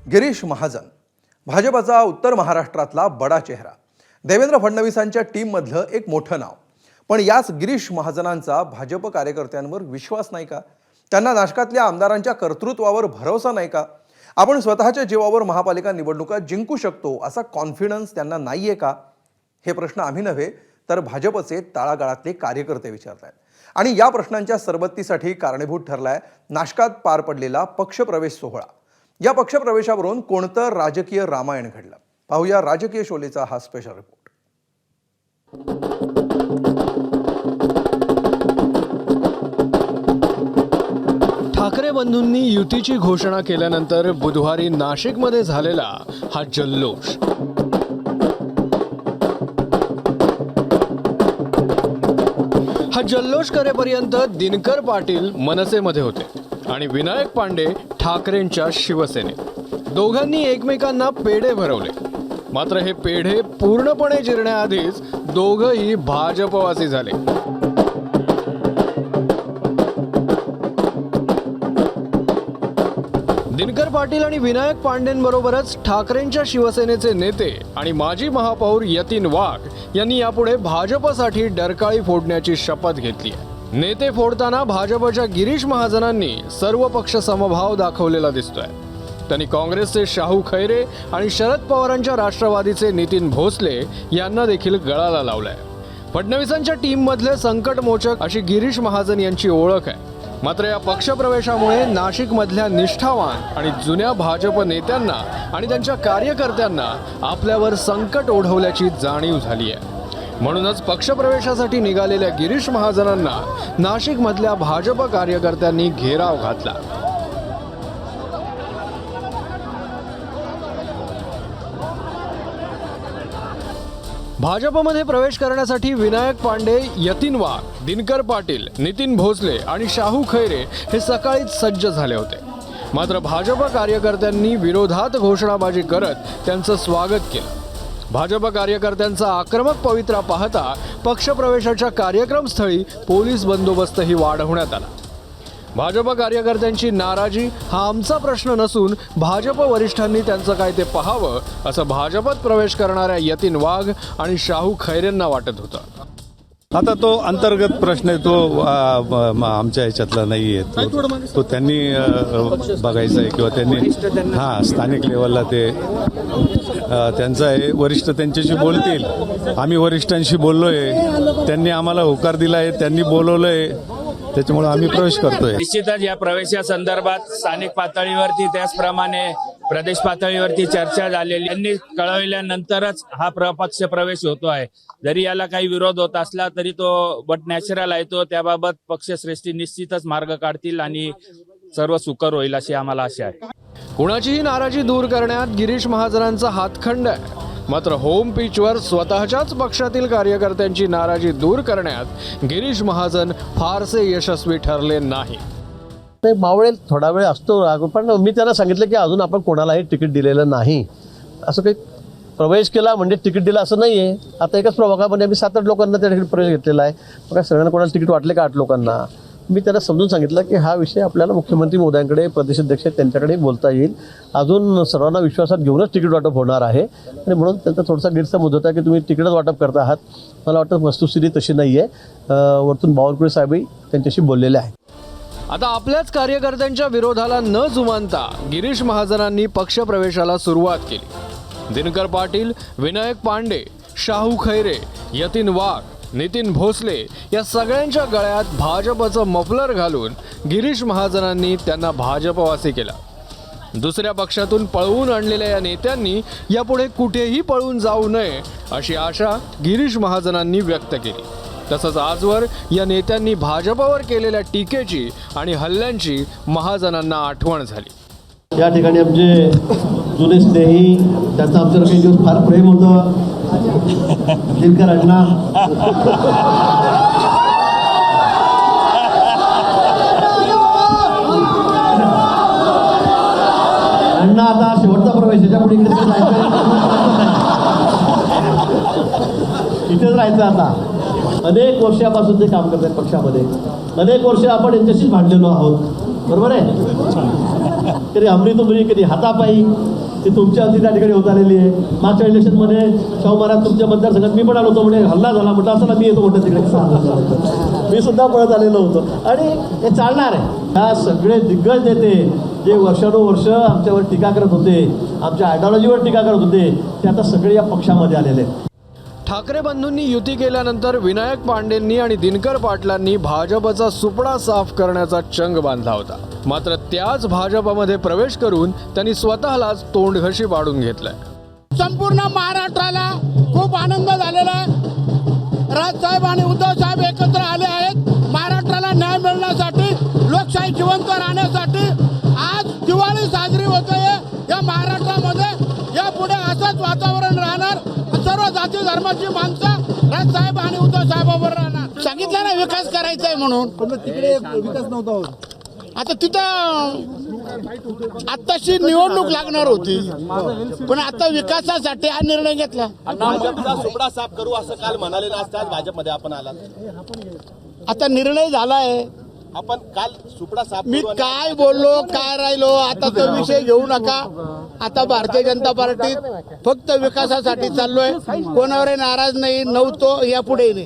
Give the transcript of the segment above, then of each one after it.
गिरीश महाजन भाजपचा उत्तर महाराष्ट्रातला बडा चेहरा, देवेंद्र फडणवीसांच्या टीममधलं एक मोठं नाव. पण याच गिरीश महाजनांचा भाजप कार्यकर्त्यांवर विश्वास नाही का? त्यांना नाशकातल्या आमदारांच्या कर्तृत्वावर भरोसा नाही का? आपण स्वतःच्या जीवावर महापालिका निवडणुका जिंकू शकतो असा कॉन्फिडन्स त्यांना नाहीये का? हे प्रश्न आम्ही नव्हे तर भाजपचे तळागाळातले कार्यकर्ते विचारतायत. आणि या प्रश्नांच्या सरबत्तीसाठी कारणीभूत ठरलाय नाशकात पार पडलेला पक्षप्रवेश सोहळा. या पक्षप्रवेशावरून कोणतं राजकीय रामायण घडलं? पाहूया राजकीय शोलेचा हा स्पेशल रिपोर्ट. ठाकरे बंधूंनी युतीची घोषणा केल्यानंतर बुधवारी नाशिकमध्ये झालेला हा जल्लोष. हा जल्लोष करेपर्यंत दिनकर पाटील मनसेमध्ये होते आणि विनायक पांडे ठाकरेंच्या शिवसेनेत. दोघांनी एकमेकांना पेढे भरवले. मात्र हे पेढे पूर्णपणे जिरण्याआधीच दोघंही भाजपवासी झाले. दिनकर पाटील आणि विनायक पांडेंबरोबरच ठाकरेंच्या शिवसेनेचे नेते आणि माजी महापौर यतीन वाघ यांनी यापुढे भाजपसाठी डरकाळी फोडण्याची शपथ घेतली आहे. नेते फोडताना भाजपच्या गिरीश महाजनांनी सर्व पक्ष समभाव दाखवलेला दिसतोय. त्यांनी काँग्रेसचे शाहू खैरे आणि शरद पवारांच्या राष्ट्रवादीचे नितीन भोसले यांना देखील गळाला लावलाय. फडणवीसांच्या टीममधले संकटमोचक अशी गिरीश महाजन यांची ओळख आहे. मात्र या पक्षप्रवेशामुळे नाशिकमधल्या निष्ठावान आणि जुन्या भाजप नेत्यांना आणि त्यांच्या कार्यकर्त्यांना आपल्यावर संकट ओढवल्याची जाणीव झाली आहे. म्हणूनच पक्षप्रवेशासाठी निघालेल्या गिरीश महाजनांना नाशिकमधल्या भाजप कार्यकर्त्यांनी घेराव घातला. भाजपमध्ये प्रवेश करण्यासाठी विनायक पांडे, यतीन वाघ, दिनकर पाटील, नितीन भोसले आणि शाहू खैरे हे सकाळीच सज्ज झाले होते. मात्र भाजप कार्यकर्त्यांनी विरोधात घोषणाबाजी करत त्यांचं स्वागत केलं. भाजप कार्यकर्त्यांचा आक्रमक पवित्रा पाहता पक्षप्रवेशाच्या कार्यक्रमस्थळी पोलीस बंदोबस्तही वाढवण्यात आला. भाजप कार्यकर्त्यांची नाराजी हा आमचा प्रश्न नसून भाजप वरिष्ठांनी त्यांचं काय ते पाहावं असं भाजपात प्रवेश करणाऱ्या यतीन वाघ आणि शाहू खैरेंना वाटत होतं. आता तो अंतर्गत प्रश्न आहे, तो आमच्या ह्याच्यातला नाही आहे. तो त्यांनी बघायचा आहे किंवा त्यांनी स्थानिक लेवलला ते त्यांचं आहे. वरिष्ठ त्यांच्याशी बोलतील. आम्ही वरिष्ठांशी बोललोय, त्यांनी आम्हाला होकार दिला आहे, त्यांनी बोलवलंय, त्याच्यामुळे आम्ही प्रवेश करतोय. निश्चितच या प्रवेशासंदर्भात स्थानिक पातळीवरती त्याचप्रमाणे प्रदेश पातळीवरती चर्चा झालेली. त्यांनी कळवल्यानंतरच हा पक्ष प्रवेश होतो आहे. जरी याला काही विरोध होत असला तरी तो बट नॅचरल आहे. तो त्याबाबत पक्षश्रेष्ठी निश्चितच मार्ग काढतील आणि सर्व सुकर होईल अशी आम्हाला आशा आहे. कुणाचीही नाराजी दूर करण्यात गिरीश महाजनांचा हातखंड आहे. मात्र होम पिचवर स्वतःच्याच पक्षातील कार्यकर्त्यांची नाराजी दूर करण्यात गिरीश महाजन फारसे यशस्वी ठरले नाही. ते मावळेल थोडा वेळ असतो राग, पण मी त्यांना सांगितलं की अजून आपण कोणालाही तिकीट दिलेलं नाही. असं काही प्रवेश केला म्हणजे तिकीट दिलं असं नाही आहे. आता एकाच प्रभागामध्ये आम्ही 7-8 लोकांना त्या ठिकाणी प्रवेश घेतलेला आहे. मग काय सगळ्यांना कोणाला तिकीट वाटले का 8 लोकांना? मी त्यांना समजून सांगितलं की हा विषय आपल्याला मुख्यमंत्री महोदयांकडे, प्रदेशाध्यक्ष त्यांच्याकडे बोलता येईल. अजून सर्वांना विश्वासात घेऊनच तिकीट वाटप होणार आहे आणि म्हणून त्यांचा थोडासा गैरसमज होता की तुम्ही तिकीटच वाटप करता आहात. मला वाटतं वस्तुस्थिती तशी नाही आहे. वरतून बावनकुळे साहेबही त्यांच्याशी बोललेले आहेत. आता आपल्याच कार्यकर्त्यांच्या विरोधाला न जुमानता गिरीश महाजनांनी पक्षप्रवेशाला सुरुवात केली. दिनकर पाटील, विनायक पांडे, शाहू खैरे, यतीन वाघ, नितीन भोसले या सगळ्यांच्या गळ्यात भाजपचं मफलर घालून गिरीश महाजनांनी त्यांना भाजपवासी केला. दुसऱ्या पक्षातून पळवून आणलेल्या या नेत्यांनी यापुढे कुठेही पळून जाऊ नये अशी आशा गिरीश महाजनांनी व्यक्त केली. तसंच आजवर या नेत्यांनी भाजपवर केलेल्या टीकेची आणि हल्ल्यांची महाजनांना आठवण झाली. या ठिकाणी आमचे जुने स्नेही, त्यांचं आमच्यावर काही दिवस फार प्रेम होतं. दिनकर अण्णा, अण्णा आता शेवटचा प्रवेश, याच्यापुढे इथेच राहायचं. आता अनेक वर्षापासून ते काम करतात पक्षामध्ये. अनेक वर्ष आपण यांच्याशीच भांडलेलो आहोत, बरोबर आहे. कधी अमृतुमरी कधी हातापायी ती तुमच्या वरती त्या ठिकाणी होत आलेली आहे. मागच्या इलेक्शनमध्ये शाहू महाराज तुमच्या मतदारसंघात मी पण आलो होतो, म्हणजे हल्ला झाला म्हटलं असं ना मी येतो म्हटलं तिकडे मी सुद्धा पळत आलेलो होतो. आणि हे चालणार आहे. ह्या सगळे दिग्गज नेते जे वर्षानुवर्ष आमच्यावर टीका करत होते, आमच्या आयडिओलॉजीवर टीका करत होते, ते आता सगळे या पक्षामध्ये आलेले आहेत. ठाकरे बंधूंनी युती केल्यानंतर विनायक पांडेंनी आणि दिनकर पाटलांनी भाजपचा सुपडा साफ करण्याचा चंग बांधला होता. मात्र त्याच भाजपमध्ये प्रवेश करून त्यांनी स्वतःलाच तोंडघशी पाडून घेतलंय. संपूर्ण महाराष्ट्राला खूप आनंद झालेला आहे. राजसाहेब आणि उद्धव साहेब एकत्र आले आहेत महाराष्ट्राला न्याय मिळण्यासाठी, लोकशाही जिवंत राहण्यासाठी. आज दिवाळी साजरी होते या महाराष्ट्रामध्ये. यापुढे असंच वातावरण राहणार. सर्व जाती धर्माची माणसं राजसाहेब आणि उद्धव साहेबांवर राहणार. सांगितलं ना विकास करायचा आहे म्हणून, तिकडे विकास नव्हता. आता तिथं आत्ताशी निवडणूक लागणार होती, पण आता विकासासाठी हा निर्णय घेतला. सुपडा साफ करू असं काल म्हणाले ना, आज भाजपमध्ये आपण आला. आता निर्णय झालाय. आपण काल सुपडा साफ मी काय बोललो काय राहिलो आता तो विषय घेऊ नका. आता भारतीय जनता पार्टीत फक्त विकासासाठी चाललोय. कोणावरही नाराज नाही, नव्हतो, यापुढे नाही.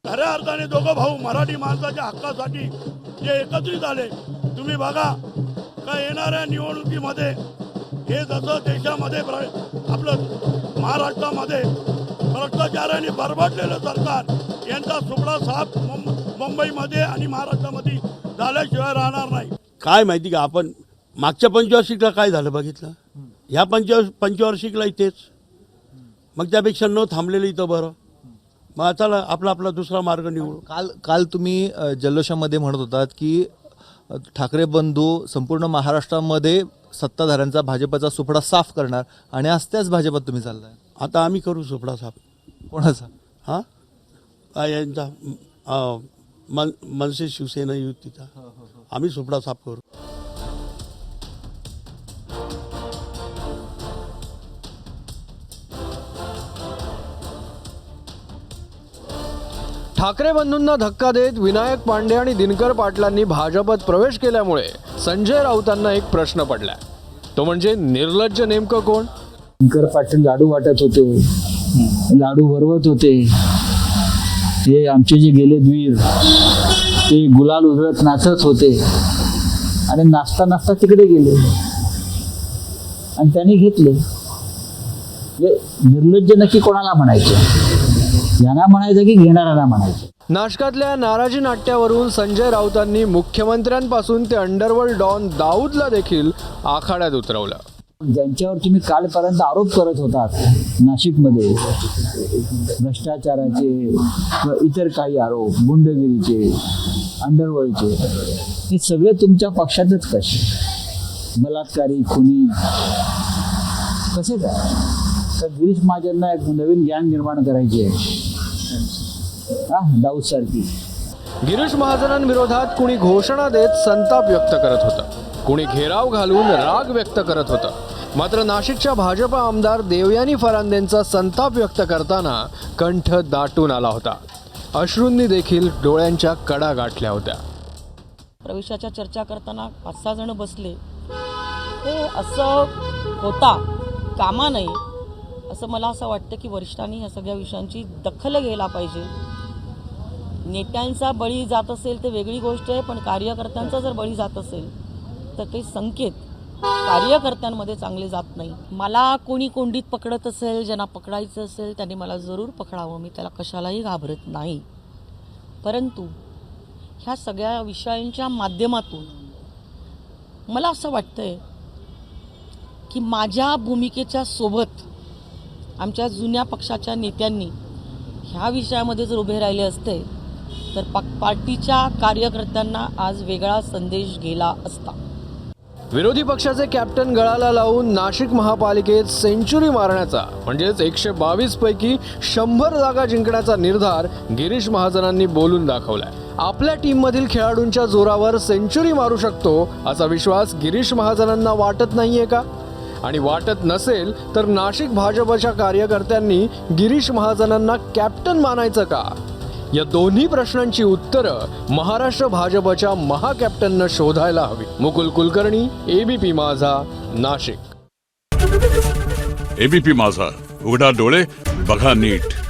खऱ्या अर्थाने दोघं भाऊ मराठी माणसाच्या हक्कासाठी जे एकत्रित आले. तुम्ही बघा का येणाऱ्या निवडणुकीमध्ये हे जसं देशामध्ये आपलं महाराष्ट्रामध्ये भ्रष्टाचाराने बरबडलेलं सरकार, यांचा सुपडा साफ मुंबईमध्ये आणि महाराष्ट्रामध्ये झाल्याशिवाय राहणार नाही. काय माहिती का, आपण मागच्या पंचवार्षिकला काय झालं बघितलं, ह्या पंचवार्षिकला इथेच. मग त्यापेक्षा न थांबलेलं इथं बरं. मग चला आपला दुसरा मार्ग निवडू. काल तुम्ही जल्लोषामध्ये म्हणत होतात की ठाकरे बंधू संपूर्ण महाराष्ट्रामध्ये सत्ताधाऱ्यांचा भाजपचा सुपडा साफ करणार, आणि आज त्याच भाजपात तुम्ही चाललाय. आता आम्ही करू सुपडा साफ. कोणाचा? यांचा मनसे शिवसेना युतीचा आम्ही सुपडा साफ करू. ठाकरे बंधूंना धक्का देत विनायक पांडे आणि दिनकर पाटलांनी भाजपात प्रवेश केल्यामुळे संजय राऊतांना एक प्रश्न पडलाय. तो म्हणजे निर्लज्ज नेमकं कोण? दिनकर पाटील लाडू वाटत होते, लाडू भरवत होते. ते आमचे जे गेले वीर ते गुलाल उधळत नाचत होते, आणि नाचता नाचता तिकडे गेले आणि त्यांनी घेतले. निर्लज्ज नक्की कोणाला म्हणायचं? यांना म्हणायचं की घेणाऱ्यांना म्हणायचं? नाशकातल्या नाराजी नाट्यावरून संजय राऊतांनी मुख्यमंत्र्यांपासून ते अंडरवर्ल्ड डॉन दाऊदला देखील आखाड्यात उतरवलं. ज्यांच्यावर तुम्ही कालपर्यंत आरोप करत होतात नाशिकमध्ये, भ्रष्टाचाराचे किंवा इतर काही आरोप, गुंडगिरीचे, अंडरवर्ल्डचे, हे सगळे तुमच्या पक्षातच कसे? बलात्कारी, खुनी कसे काय? तर गिरीश महाजनना एक नवीन गँग निर्माण करायची आहे, दाऊद सारखी. गिरीश महाजनांविरोधात कुणी घोषणा देत संताप व्यक्त करत होतं, कुणी घेराव घालून राग व्यक्त करत होतं. मात्र नाशिकच्या भाजप आमदार देवयानी फरांदेंचा संताप व्यक्त करताना कंठ दाटून आला होता. अश्रूंनी देखील डोळ्यांच्या कडा गाठल्या होत्या. प्रवेशाच्या चर्चा करताना 5-6 जण बसले. ते असं होता कामा नये असं मला असं वाटतं की वरिष्ठांनी ह्या सगळ्या विषयांची दखल घ्यायला पाहिजे. नेत्यांचा बळी जात असेल तर वेगळी गोष्ट आहे, पण कार्यकर्त्यांचा जर बळी जात असेल तर काही संकेत कार्यकर्त्यांमध्ये चांगले जात नाही. मला कोणी कोंडीत पकडत असेल, ज्यांना पकडायचं असेल त्यांनी मला जरूर पकडावं, मी त्याला कशालाही घाबरत नाही. परंतु ह्या सगळ्या विषयांच्या माध्यमातून मला असं वाटतंय की माझ्या भूमिकेच्या सोबत आमच्या जुन्या पक्षाच्या नेत्यांनी ह्या विषयामध्ये जर उभे राहिले असते तर पार्टीच्या कार्यकर्त्यांना आज वेगळा संदेश गेला असता. विरोधी पक्षाचे कॅप्टन गळाला लावून नाशिक महापालिकेत सेंचुरी मारण्याचा म्हणजेच 122 पैकी 100 जागा जिंकण्याचा निर्धार गिरीश महाजनांनी बोलून दाखवलाय. आपल्या टीममधील खेळाडूंच्या जोरावर सेंचुरी मारू शकतो असा विश्वास गिरीश महाजनांना वाटत नाहीये का? आणि वाटत नसेल तर नाशिक भाजपच्या कार्यकर्त्यांनी गिरीश महाजनांना कॅप्टन मानायचं का? या दोन्ही प्रश्नांची उत्तरं महाराष्ट्र भाजपच्या महाकॅप्टननं शोधायला हवी. मुकुल कुलकर्णी, एबीपी माझा, नाशिक. एबीपी माझा, उघडा डोळे बघा नीट.